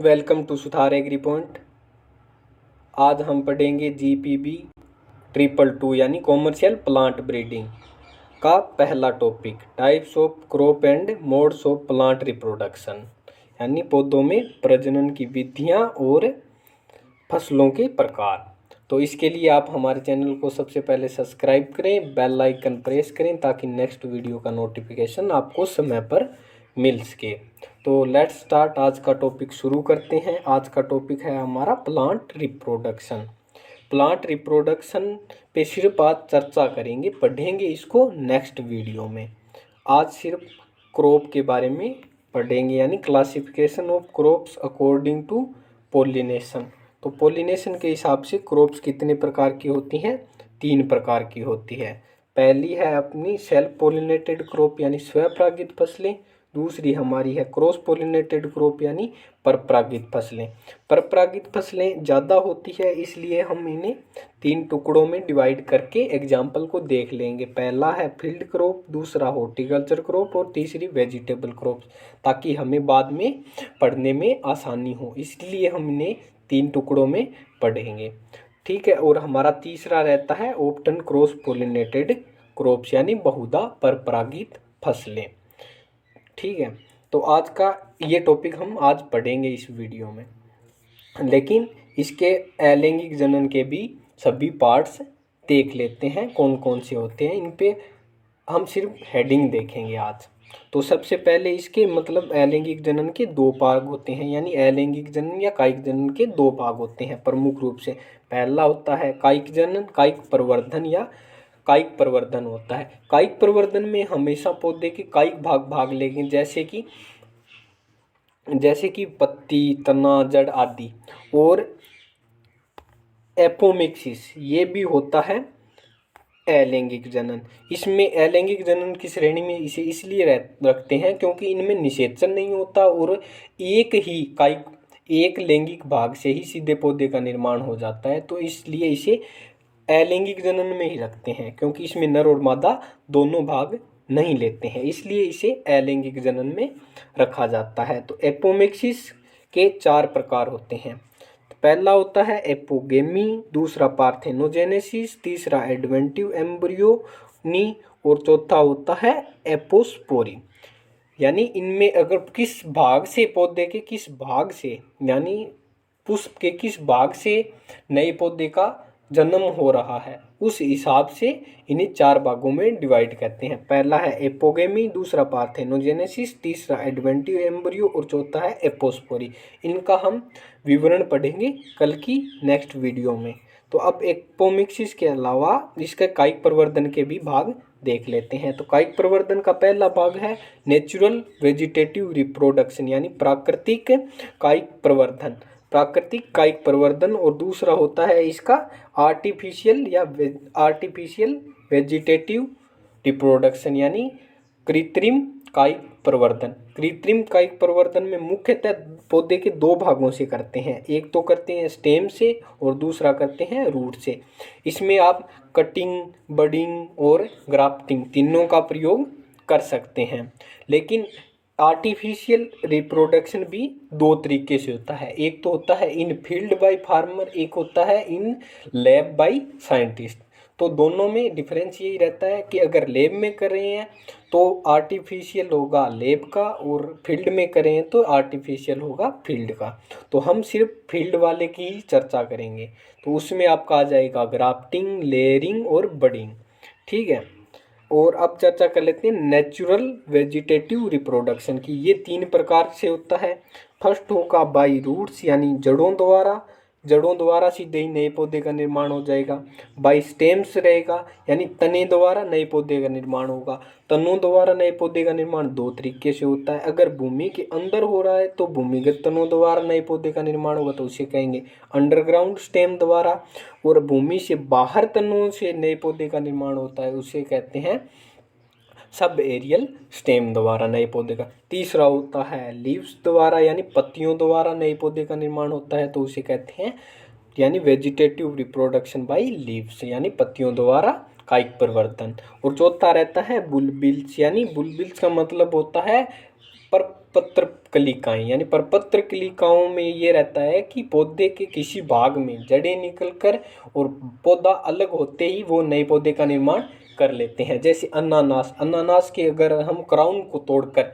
Welcome to सुधार agree point. आज हम पढ़ेंगे GPB 222 यानी कॉमर्शियल प्लांट ब्रीडिंग का पहला topic, types of crop and modes of plant reproduction, यानी पौधों में प्रजनन की विधियाँ और फसलों के प्रकार। तो इसके लिए आप हमारे चैनल को सबसे पहले सब्सक्राइब करें, बेल आइकन प्रेस करें ताकि नेक्स्ट वीडियो का नोटिफिकेशन आपको समय पर मिल सके। तो लेट्स स्टार्ट, आज का टॉपिक शुरू करते हैं। आज का टॉपिक है हमारा प्लांट रिप्रोडक्शन। प्लांट रिप्रोडक्शन पे सिर्फ आज चर्चा करेंगे, पढ़ेंगे इसको नेक्स्ट वीडियो में। आज सिर्फ क्रॉप के बारे में पढ़ेंगे, यानी classification of crops according to pollination. तो पोलिनेशन के हिसाब से क्रॉप्स कितने प्रकार की होती हैं? 3 प्रकार की होती है। पहली है अपनी सेल्फ पोलिनेटेड क्रॉप यानी स्वपरागित फसलें। दूसरी हमारी है क्रॉस पोलिनेटेड क्रॉप यानी परपरागित फसलें। परपरागित फसलें ज़्यादा होती है, इसलिए हम इन्हें 3 टुकड़ों में डिवाइड करके एग्जाम्पल को देख लेंगे। पहला है फील्ड क्रॉप, दूसरा हॉर्टिकल्चर क्रॉप और तीसरी वेजिटेबल क्रॉप, ताकि हमें बाद में पढ़ने में आसानी हो, इसलिए हम इन्हें 3 टुकड़ों में पढ़ेंगे। ठीक है। और हमारा तीसरा रहता है ऑप्टन क्रॉस पोलिनेटेड क्रॉप्स यानी बहुधा परपरागित फसलें। ठीक है। तो आज का ये टॉपिक हम आज पढ़ेंगे इस वीडियो में, लेकिन इसके अलैंगिक जनन के भी सभी पार्ट्स देख लेते हैं कौन कौन से होते हैं। इन पे हम सिर्फ हेडिंग देखेंगे आज। तो सबसे पहले इसके मतलब अलैंगिक जनन के 2 भाग होते हैं, यानी अलैंगिक जनन या कायिक जनन के 2 भाग होते हैं प्रमुख रूप से। पहला होता है कायिक जनन, कायिक प्रवर्धन या कायिक प्रवर्धन होता है। कायिक प्रवर्धन में हमेशा पौधे के कायिक भाग लेंगे, जैसे कि पत्ती, तना, जड़ आदि। और एपोमिक्सिस ये भी होता है अलैंगिक जनन। इसमें अलैंगिक जनन की श्रेणी में इसे इसलिए रखते हैं क्योंकि इनमें निषेचन नहीं होता और एक लैंगिक भाग से ही सीधे पौधे का निर्माण हो जाता है। तो इसलिए इसे अलैंगिक जनन में ही रखते हैं, क्योंकि इसमें नर और मादा दोनों भाग नहीं लेते हैं, इसलिए इसे अलैंगिक जनन में रखा जाता है। तो एपोमिक्सिस के 4 प्रकार होते हैं। पहला होता है एपोगेमी, दूसरा पार्थेनोजेनेसिस, तीसरा एडवेंटिव एम्ब्रियोनी और चौथा होता है एपोस्पोरी। यानी इनमें अगर किस भाग से पौधे के किस भाग से यानी पुष्प के किस भाग से नए पौधे का जन्म हो रहा है, उस हिसाब से इन्हें 4 भागों में डिवाइड करते हैं। पहला है एपोगेमी, दूसरा पार्थेनोजेनेसिस, तीसरा एडवेंटिव एम्ब्रियो और चौथा है एपोस्पोरी। इनका हम विवरण पढ़ेंगे कल की नेक्स्ट वीडियो में। तो अब एपोमिक्सिस के अलावा इसके कायिक प्रवर्धन के भी भाग देख लेते हैं। तो कायिक प्रवर्धन का पहला भाग है नेचुरल वेजिटेटिव रिप्रोडक्शन यानी प्राकृतिक कायिक प्रवर्धन, प्राकृतिक कायिक प्रवर्धन। और दूसरा होता है इसका आर्टिफिशियल वेजिटेटिव रिप्रोडक्शन यानी कृत्रिम कायिक प्रवर्धन। कृत्रिम कायिक प्रवर्धन में मुख्यतः पौधे के 2 भागों से करते हैं, एक तो करते हैं स्टेम से और दूसरा करते हैं रूट से। इसमें आप कटिंग, बडिंग और ग्राफ्टिंग तीनों का प्रयोग कर सकते हैं। लेकिन आर्टिफिशियल रिप्रोडक्शन भी 2 तरीके से होता है, एक तो होता है इन फील्ड बाय फार्मर, एक होता है इन लैब बाय साइंटिस्ट। तो दोनों में डिफरेंस यही रहता है कि अगर लैब में कर रहे हैं तो आर्टिफिशियल होगा लैब का, और फील्ड में करें हैं तो आर्टिफिशियल होगा फील्ड का। तो हम सिर्फ फील्ड वाले की ही चर्चा करेंगे। तो उसमें आपका आ जाएगा ग्राफ्टिंग, लेयरिंग और बडिंग। ठीक है। और अब चर्चा कर लेते हैं नेचुरल वेजिटेटिव रिप्रोडक्शन की। ये 3 प्रकार से होता है। फर्स्ट होगा बाय रूट्स यानी जड़ों द्वारा सीधे ही नए पौधे का निर्माण हो जाएगा। बाय स्टेम्स रहेगा यानी तने द्वारा नए पौधे का निर्माण होगा। तनों द्वारा नए पौधे का निर्माण 2 तरीके से होता है। अगर भूमि के अंदर हो रहा है तो भूमिगत तनों द्वारा नए पौधे का निर्माण होगा, तो उसे कहेंगे अंडरग्राउंड स्टेम द्वारा। और भूमि से बाहर तनों से नए पौधे का निर्माण होता है, उसे कहते हैं सब एरियल स्टेम द्वारा नए पौधे का। तीसरा होता है लीव्स द्वारा यानी पत्तियों द्वारा नए पौधे का निर्माण होता है, तो उसे कहते हैं यानी वेजिटेटिव रिप्रोडक्शन बाय लीव्स यानी पत्तियों द्वारा कायिक प्रवर्धन। और चौथा रहता है बुलबिल्स यानी बुलबिल्स का मतलब होता है पर परपत्र कलिकाएं, यानी परपत्र कलिकाओं में ये रहता है कि पौधे के किसी भाग में जड़ें निकलकर और पौधा अलग होते ही वो नए पौधे का निर्माण कर लेते हैं। जैसे अनानास, अनानास के अगर हम क्राउन को तोड़कर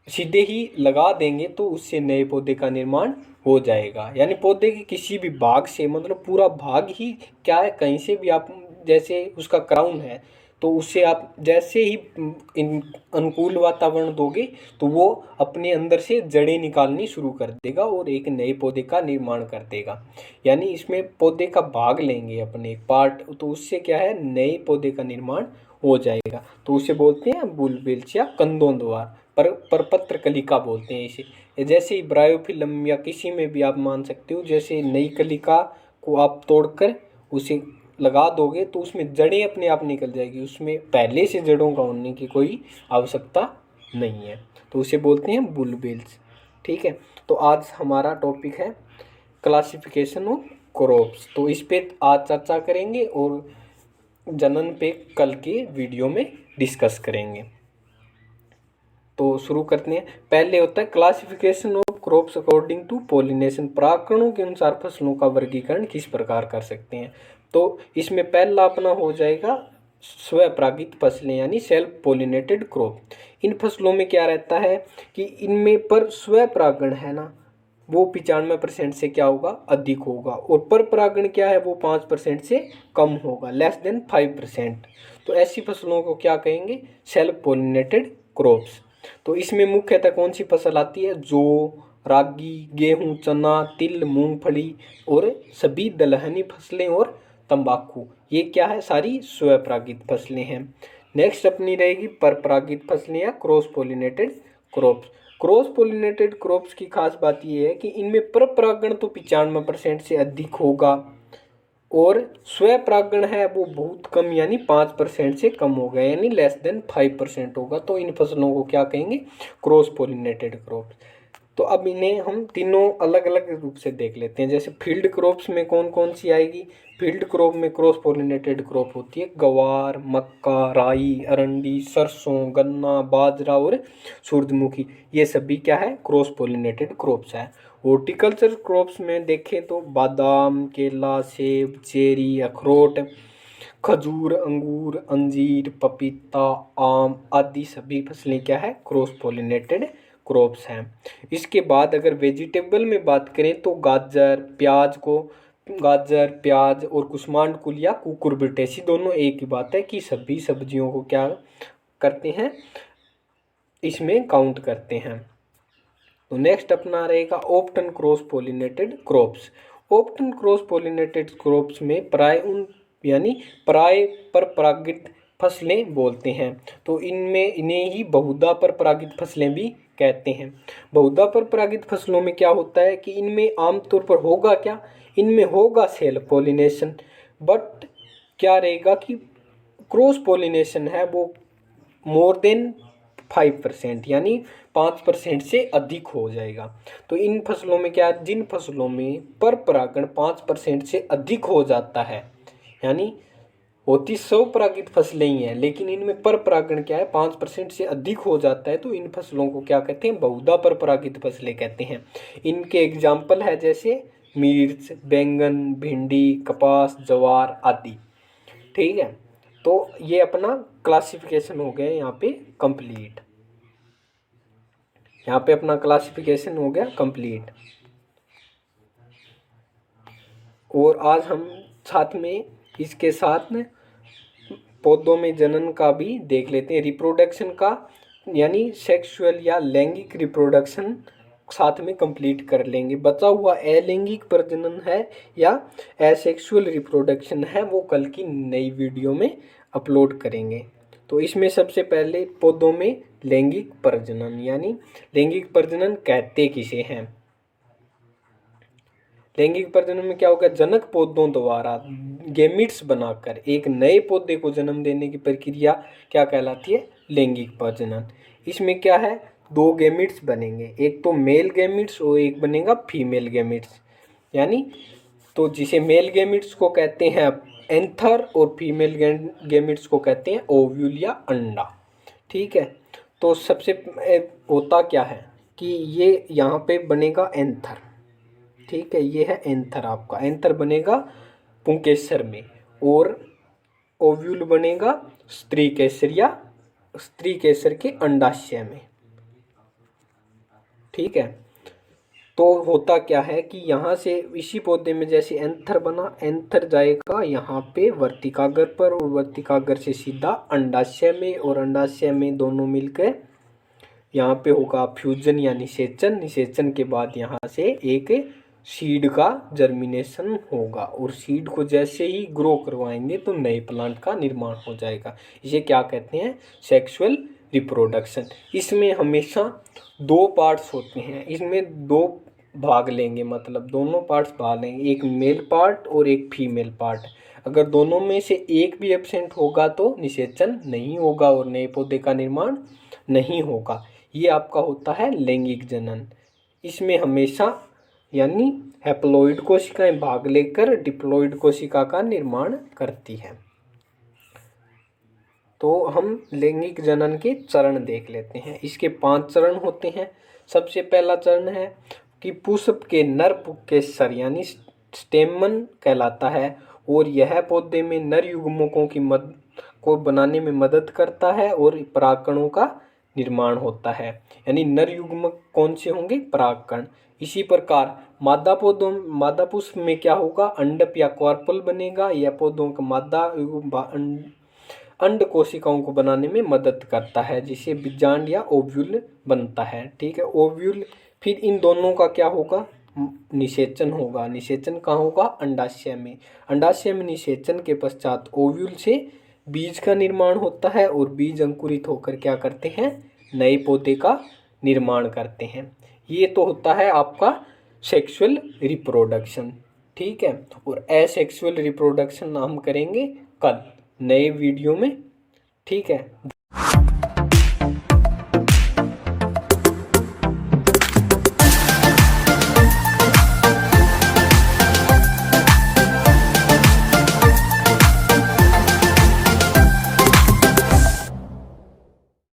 सीधे ही लगा देंगे तो उससे नए पौधे का निर्माण हो जाएगा। यानी पौधे के किसी भी भाग से, मतलब पूरा भाग ही क्या है, कहीं से भी आप, जैसे उसका क्राउन है तो उससे आप जैसे ही इन अनुकूल वातावरण दोगे तो वो अपने अंदर से जड़ें निकालनी शुरू कर देगा और एक नए पौधे का निर्माण कर देगा। यानी इसमें पौधे का भाग लेंगे अपने एक पार्ट, तो उससे क्या है, नए पौधे का निर्माण हो जाएगा। तो उसे बोलते हैं बुलबिल्स या कंदों द्वार, परपत्र कलिका बोलते हैं इसे। जैसे ही ब्रायोफिलम या किसी में भी आप मान सकते हो, जैसे नई कलिका को आप तोड़कर उसे लगा दोगे तो उसमें जड़ें अपने आप निकल जाएगी, उसमें पहले से जड़ों का होने की कोई आवश्यकता नहीं है, तो उसे बोलते हैं बुलबिल्स। ठीक है, तो आज हमारा टॉपिक है क्लासिफिकेशन ऑफ क्रॉप्स, तो इस पे आज चर्चा करेंगे और जनन पे कल के वीडियो में डिस्कस करेंगे। तो शुरू करते हैं। पहले होता है classification of crops according to pollination, परागणों के अनुसार फसलों का वर्गीकरण किस प्रकार कर सकते हैं। तो इसमें पहला अपना हो जाएगा स्वपरागित फसलें, यानी सेल्फ पॉलिनेटेड क्रॉप। इन फसलों में क्या रहता है कि इनमें पर स्वपरागण है ना, वो 95% से क्या होगा, अधिक होगा, और पर परागण क्या है, वो 5% से कम होगा, लेस देन 5%। तो ऐसी फसलों को क्या कहेंगे, सेल्फ पॉलिनेटेड क्रॉप्स। तो इसमें मुख्यतः कौन सी फसल आती है, जौ, रागी, गेहूं, चना, तिल, मूंगफली और सभी दलहनी फसलें और तंबाकू, ये क्या है, सारी स्वपरागित फसलें हैं। नेक्स्ट अपनी रहेगी परपरागित फसलें या cross pollinated crops. Cross pollinated crops की खास बात यह है कि इनमें परपरागण तो 95% से अधिक होगा और स्वपरागण है वो बहुत कम, यानी 5% से कम होगा, यानी लेस देन 5% होगा। तो इन फसलों को क्या कहेंगे, क्रॉस पॉलिनेटेड क्रॉप्स। तो अब इन्हें हम तीनों अलग अलग रूप से देख लेते हैं। जैसे फील्ड क्रॉप्स में कौन कौन सी आएगी, फील्ड क्रॉप में क्रॉस पॉलिनेटेड क्रॉप होती है गवार, मक्का, राई, अरंडी, सरसों, गन्ना, बाजरा और सूरजमुखी, ये सभी क्या है, क्रॉस पॉलिनेटेड क्रॉप्स है। हॉर्टिकल्चर क्रॉप्स में देखें तो बादाम, केला, सेब, चेरी, अखरोट, खजूर, अंगूर, अंजीर, पपीता, आम आदि सभी फसलें क्या है, क्रॉस पॉलिनेटेड क्रॉप्स हैं। इसके बाद अगर वेजिटेबल में बात करें तो गाजर, प्याज और कुसुमांडकुल या कुकुरबिटेसी, दोनों एक ही बात है कि सभी सब्जियों को क्या करते हैं, इसमें काउंट करते हैं। तो नेक्स्ट अपना रहेगा often cross pollinated crops. Often cross pollinated crops में प्राय पर परागित फसलें बोलते हैं। तो इन्हें ही बहुधा पर परागित फसलें भी कहते हैं। बहुधा पर परागित फसलों में क्या होता है कि इनमें आमतौर पर होगा क्या, इनमें होगा सेल्फ पॉलिनेशन, बट क्या रहेगा कि क्रॉस पॉलिनेशन है वो मोर देन 5%, यानी 5% से अधिक हो जाएगा। तो इन फसलों में क्या, जिन फसलों में पर परागण 5% से अधिक हो जाता है, यानी होती 100 परागित फसलें ही हैं लेकिन इनमें पर परागण क्या है, 5% से अधिक हो जाता है, तो इन फसलों को क्या कहते हैं, बहुधा पर परागित फसलें कहते हैं। इनके एग्जाम्पल है जैसे मिर्च, बैंगन, भिंडी, कपास, ज्वार आदि। ठीक है, तो ये अपना क्लासिफिकेशन हो गया यहाँ पे कंप्लीट, यहाँ पे अपना क्लासिफिकेशन हो गया कंप्लीट। और आज हम साथ में इसके साथ में पौधों में जनन का भी देख लेते हैं, रिप्रोडक्शन का, यानी सेक्सुअल या लैंगिक रिप्रोडक्शन साथ में कंप्लीट कर लेंगे। बचा हुआ अलैंगिक प्रजनन है या एसेक्सुअल रिप्रोडक्शन है, वो कल की नई वीडियो में अपलोड करेंगे। तो इसमें सबसे पहले पौधों में लैंगिक प्रजनन, यानी लैंगिक प्रजनन कहते किसे हैं। लैंगिक प्रजनन में क्या होगा, जनक पौधों द्वारा गेमिट्स बनाकर एक नए पौधे को जन्म देने की प्रक्रिया क्या कहलाती है, लैंगिक प्रजनन। इसमें क्या है, 2 गेमिट्स बनेंगे, एक तो मेल गेमिट्स और एक बनेगा फीमेल गेमिट्स, यानी तो जिसे मेल गेमिट्स को कहते हैं एंथर और फीमेल गेमिट्स को कहते हैं ओव्यूल या अंडा। ठीक है, तो सबसे होता क्या है कि ये यहाँ पे बनेगा एंथर, ठीक है, ये है एंथर, आपका एंथर बनेगा पुंकेसर में, और ओव्यूल बनेगा स्त्री केसर या स्त्री केसर के अंडाशय में, ठीक है। तो होता क्या है कि यहाँ से इसी पौधे में जैसे एंथर बना, एंथर जाएगा यहाँ पे वर्तिकाग्र पर, और वर्तिकाग्र से सीधा अंडाशय में, और अंडाशय में दोनों मिलकर यहाँ पे होगा फ्यूजन या निषेचन, निषेचन के बाद यहाँ से एक सीड का जर्मिनेशन होगा, और सीड को जैसे ही ग्रो करवाएंगे तो नए प्लांट का निर्माण हो जाएगा। इसे क्या कहते हैं? Sexual reproduction. इसमें हमेशा दो पार्ट्स होते हैं, इसमें दो भाग लेंगे, मतलब दोनों पार्ट्स भाग लेंगे, एक मेल पार्ट और एक फीमेल पार्ट। अगर दोनों में से एक भी एब्सेंट होगा तो निषेचन नहीं होगा और नए पौधे का निर्माण नहीं होगा। ये आपका होता है लैंगिक जनन। इसमें हमेशा यानी हैप्लॉइड कोशिकाएं भाग लेकर डिप्लॉइड कोशिका का निर्माण करती है। तो हम लैंगिक जनन के चरण देख लेते हैं। इसके 5 चरण होते हैं। सबसे पहला चरण है कि पुष्प के नर पुंकेसर यानी स्टेमन कहलाता है, और यह पौधे में नर युग्मकों की को बनाने में मदद करता है और परागकणों का निर्माण होता है। यानी नर युग्मक कौन से होंगे? परागकण। इसी प्रकार मादा पुष्प में क्या होगा? अंडप या कॉर्पल बनेगा। यह पौधों का मादा अंड कोशिकाओं को बनाने में मदद करता है, जिसे बीजांड या ओव्यूल बनता है, ठीक है। ओव्यूल, फिर इन दोनों का क्या होगा? निषेचन होगा। निषेचन कहाँ होगा? अंडाशय में। अंडाशय में निषेचन के पश्चात ओव्यूल से बीज का निर्माण होता है, और बीज अंकुरित होकर क्या करते हैं? नए पौधे का निर्माण करते हैं। ये तो होता है आपका सेक्सुअल रिप्रोडक्शन, ठीक है। और एसेक्सुअल रिप्रोडक्शन हम करेंगे कल नए वीडियो में, ठीक है।